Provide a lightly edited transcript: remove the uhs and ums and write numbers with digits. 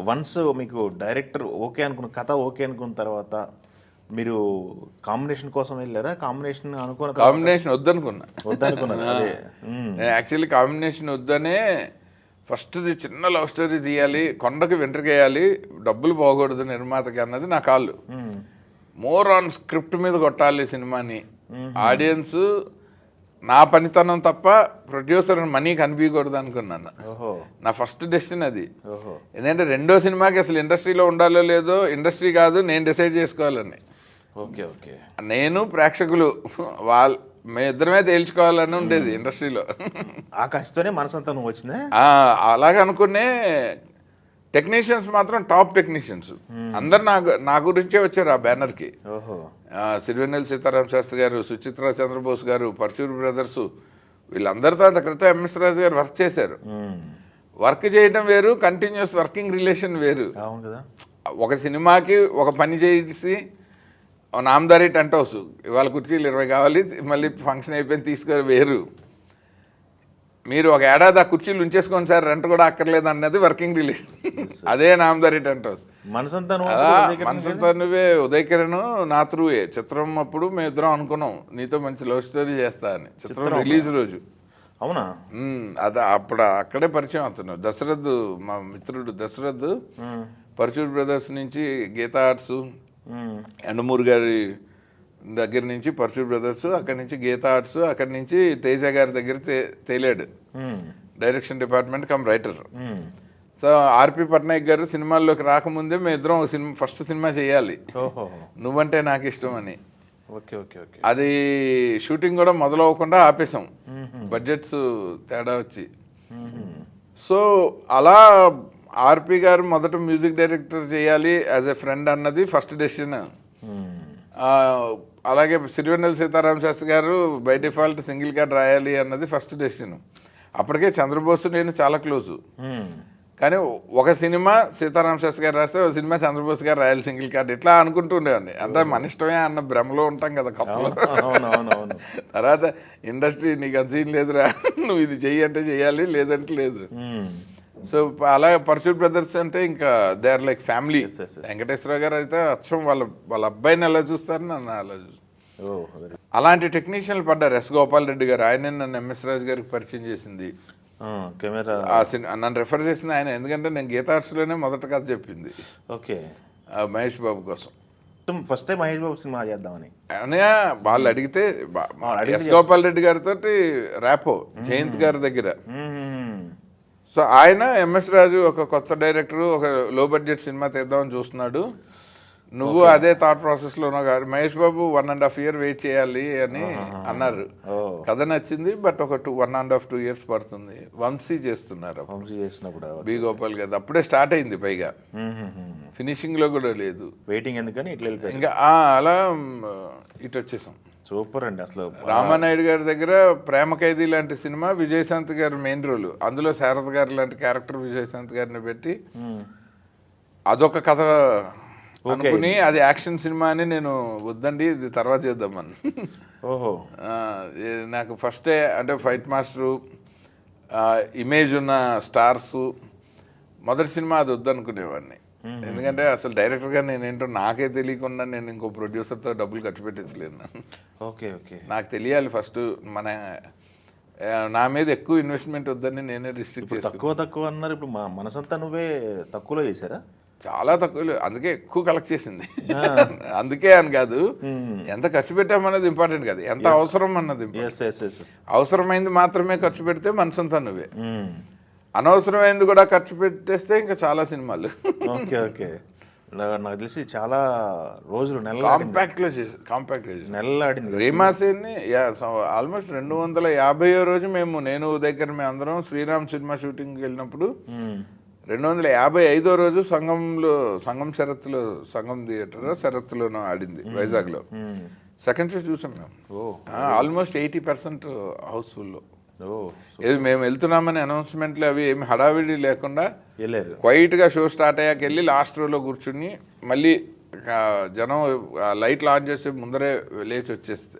Once మీకు director okay అనుకున్న కథ ఓకే అనుకున్న తర్వాత మీరు కాంబినేషన్ కోసం వెళ్ళారా? కాంబినేషన్ అనుకున్న తర్వాత కాంబినేషన్ వద్దనుకున్నా. వద్దనుకున్నారు. అదే నేను యాక్చువల్లీ కాంబినేషన్ వద్దనే ఫస్ట్ది చిన్న లవ్ స్టోరీ తీయాలి, కొండకి వెంట్రుకేయాలి, డబ్బులు పోకూడదు నిర్మాతకి అన్నది నా కాళ్ళు. మోర్ ఆన్ స్క్రిప్ట్ మీద కొట్టాలి సినిమాని. ఆడియన్స్ నా పనితనం తప్ప ప్రొడ్యూసర్ మనీ కనిపించకూడదు అనుకున్నాను. నా ఫస్ట్ డెస్టినీ అది. ఎందుకంటే రెండో సినిమాకి అసలు ఇండస్ట్రీలో ఉండాలో లేదో ఇండస్ట్రీ కాదు, నేను డిసైడ్ చేసుకోవాలని. ఓకే ఓకే నేను ప్రేక్షకులు వాళ్ళు మేమిద్దరమే తేల్చుకోవాలని ఉండేది ఇండస్ట్రీలో. ఆ కష్టతోనే మనసంతా నువ్వు వచ్చిందే. అలాగనుకునే టెక్నీషియన్స్ మాత్రం టాప్ టెక్నీషియన్స్ అందరు నా గురించే వచ్చారు ఆ బ్యానర్కి. సిరివెన్నెల సీతారామ శాస్త్రి గారు, సుచిత్ర చంద్రబోస్ గారు, పర్చూర్ బ్రదర్స్, వీళ్ళందరితో అంత క్రితం ఎంఎస్ రాజు గారు వర్క్ చేశారు. వర్క్ చేయడం వేరు, కంటిన్యూస్ వర్కింగ్ రిలేషన్ వేరు. ఒక సినిమాకి ఒక పని చేసి నామదారి టెంట్ హౌస్, ఇవాళ కుర్చీలు 20 కావాలి, మళ్ళీ ఫంక్షన్ అయిపోయింది తీసుకొని వేరు. మీరు ఒక ఏడాది ఆ కుర్చీలు ఉంచేసుకోండి సార్, రెంట్ కూడా అక్కర్లేదు అన్నది వర్కింగ్ రిలేషన్. అదే నామదారి టెంట్ హౌస్. మనసంతా నువ్వే ఉదయకిరణ్ నా త్రూవే చిత్రం అప్పుడు మేము ఇద్దరం అనుకున్నాం నీతో మంచి లవ్ స్టోరీ చేస్తా అని. చిత్రం రిలీజ్ రోజు. అవునా? అదే అప్పుడు అక్కడే పరిచయం అవుతున్నావు. దశరథ్ మా మిత్రుడు దశరథ్ పర్చూర్ బ్రదర్స్ నుంచి గీతా ఆర్ట్స్, ఎండమూరి గారి దగ్గర నుంచి పర్చూర్ బ్రదర్స్, అక్కడి నుంచి గీతా ఆర్ట్స్, అక్కడి నుంచి తేజ గారి దగ్గర తేలాడు direction department cum writer. So RP Patnaik గారు సినిమాల్లోకి రాకముందే మేము ఇద్దరం ఒక సినిమా ఫస్ట్ సినిమా చేయాలి, నువ్వంటే నాకు ఇష్టం అని. అది షూటింగ్ కూడా మొదలవ్వకుండా ఆపేసాం, బడ్జెట్స్ తేడా వచ్చి. సో అలా ఆర్పి గారు మొదట మ్యూజిక్ డైరెక్టర్ చేయాలి యాజ్ ఎ ఫ్రెండ్ అన్నది ఫస్ట్ డెసిషన్. అలాగే సిరివెన్నెల సీతారామ శాస్త్రి గారు బై డిఫాల్ట్ సింగిల్ కార్డ్ రాయాలి అన్నది ఫస్ట్ డెసిషన్. అప్పటికే చంద్రబోస్ నేను చాలా క్లోజు, కానీ ఒక సినిమా సీతారామ శాస్త్రి గారు రాస్తే ఒక సినిమా చంద్రబోస్ గారు రాయాలి సింగిల్ కార్డ్, ఇట్లా అనుకుంటూ ఉండేవాడిని. అంతా మన ఇష్టమే అన్న భ్రమలో ఉంటాం కదా కప్పలో. తర్వాత ఇండస్ట్రీ నీకు అంత సీన్ లేదురా, నువ్వు ఇది చెయ్యి అంటే చెయ్యాలి, లేదంటే లేదు. సో అలా పర్చూర్ బ్రదర్స్ అంటే ఇంకా they are like family. Venkateswara గారు అయితే అచ్చం వాళ్ళ అబ్బాయిని ఎలా చూస్తారు, నన్ను అలా చూస్తారు. అలాంటి టెక్నీషియన్లు పడ్డారు. ఎస్ గోపాల్ రెడ్డి గారు, ఆయన నన్ను ఎంఎస్ రాజు గారికి పరిచయం చేసింది. కెమెరా నన్ను రెఫర్ చేసింది ఆయన, ఎందుకంటే నేను గీతా ఆర్ట్స్లోనే మొదట కథ చెప్పింది. ఓకే, మహేష్ బాబు కోసం. First time Mahesh Babu cinema చేద్దామని అనగా వాళ్ళు అడిగితే ఎస్ గోపాల్ రెడ్డి గారితో ర్యాపో జయంత్ గారి దగ్గర. సో ఆయన ఎంఎస్ రాజు ఒక కొత్త డైరెక్టర్, ఒక లో బడ్జెట్ సినిమా తీద్దామని చూస్తున్నాడు, నువ్వు అదే థాట్ ప్రాసెస్లో ఉన్నావు కాబట్టి మహేష్ బాబు 1.5 years వెయిట్ చేయాలి అని అన్నారు. కథ నచ్చింది, బట్ ఒక 1.5-2 years పడుతుంది. వంశీ చేస్తున్నారు, వంశీ చేసినప్పుడు బి గోపాల్ గారు అప్పుడే స్టార్ట్ అయింది, పైగా ఫినిషింగ్లో కూడా లేదు, వెయిటింగ్ ఎందుకని ఇట్లా ఇంకా అలా ఇటు వచ్చేసాం. సూపర్ అండి. అసలు రామానాయుడు గారి దగ్గర ప్రేమ ఖైదీ లాంటి సినిమా, విజయశాంత్ గారు మెయిన్ రోల్, అందులో శారద గారు లాంటి క్యారెక్టర్ విజయశాంత్ గారిని పెట్టి అదొక కథ అనుకుని, అది యాక్షన్ సినిమా అని నేను వద్దండి ఇది తర్వాత చేద్దామని. నాకు ఫస్టే అంటే ఫైట్ మాస్టరు, ఇమేజ్ ఉన్న స్టార్సు, మొదటి సినిమా అది వద్దనుకునేవాడిని. ఎందుకంటే అసలు డైరెక్టర్గా నేనేంటో నాకే తెలియకుండా నేను ఇంకో ప్రొడ్యూసర్తో డబ్బులు ఖర్చు పెట్టించలేను. ఓకే ఓకే, నాకు తెలియాలి ఫస్ట్ నా మీద ఎక్కువ ఇన్వెస్ట్మెంట్ వద్దని నేనే రిస్ట్రిక్ట్ చేసి. తక్కువ అన్నారు. ఇప్పుడు మనసంతా నువ్వే తక్కువలో చేశారా? చాలా తక్కువ, అందుకే ఎక్కువ కలెక్ట్ చేసింది. అందుకే అని కాదు, ఎంత ఖర్చు పెట్టామన్నది ఇంపార్టెంట్ కాదు, ఎంత అవసరం అన్నది. అవసరమైంది మాత్రమే ఖర్చు పెడితే మనసంతా నువ్వే, అనవసరమైంది కూడా ఖర్చు పెట్టేస్తే ఇంకా చాలా సినిమాలు. ఓకే ఓకే, నాకు తెలిసి చాలా రోజులు కాంపాక్ట్లో నెలలు ఆడింది. రీమాసేన్ని ఆల్మోస్ట్ 250వ రోజు నేను దగ్గర మేము అందరం శ్రీరామ్ సినిమా షూటింగ్కి వెళ్ళినప్పుడు 255వ రోజు సంగం థియేటర్ శరత్లోనూ ఆడింది వైజాగ్లో. సెకండ్ షో చూసాం మేము, ఆల్మోస్ట్ 80% హౌస్ఫుల్లో. ఏది మేము వెళ్తున్నామని అనౌన్స్మెంట్లు అవి ఏమి హడావిడి లేకుండా క్వైట్గా షో స్టార్ట్ అయ్యాక వెళ్ళి లాస్ట్ రోలో కూర్చుని మళ్ళీ జనం లైట్లు ఆన్ చేసి ముందరే లేచి వచ్చేస్తే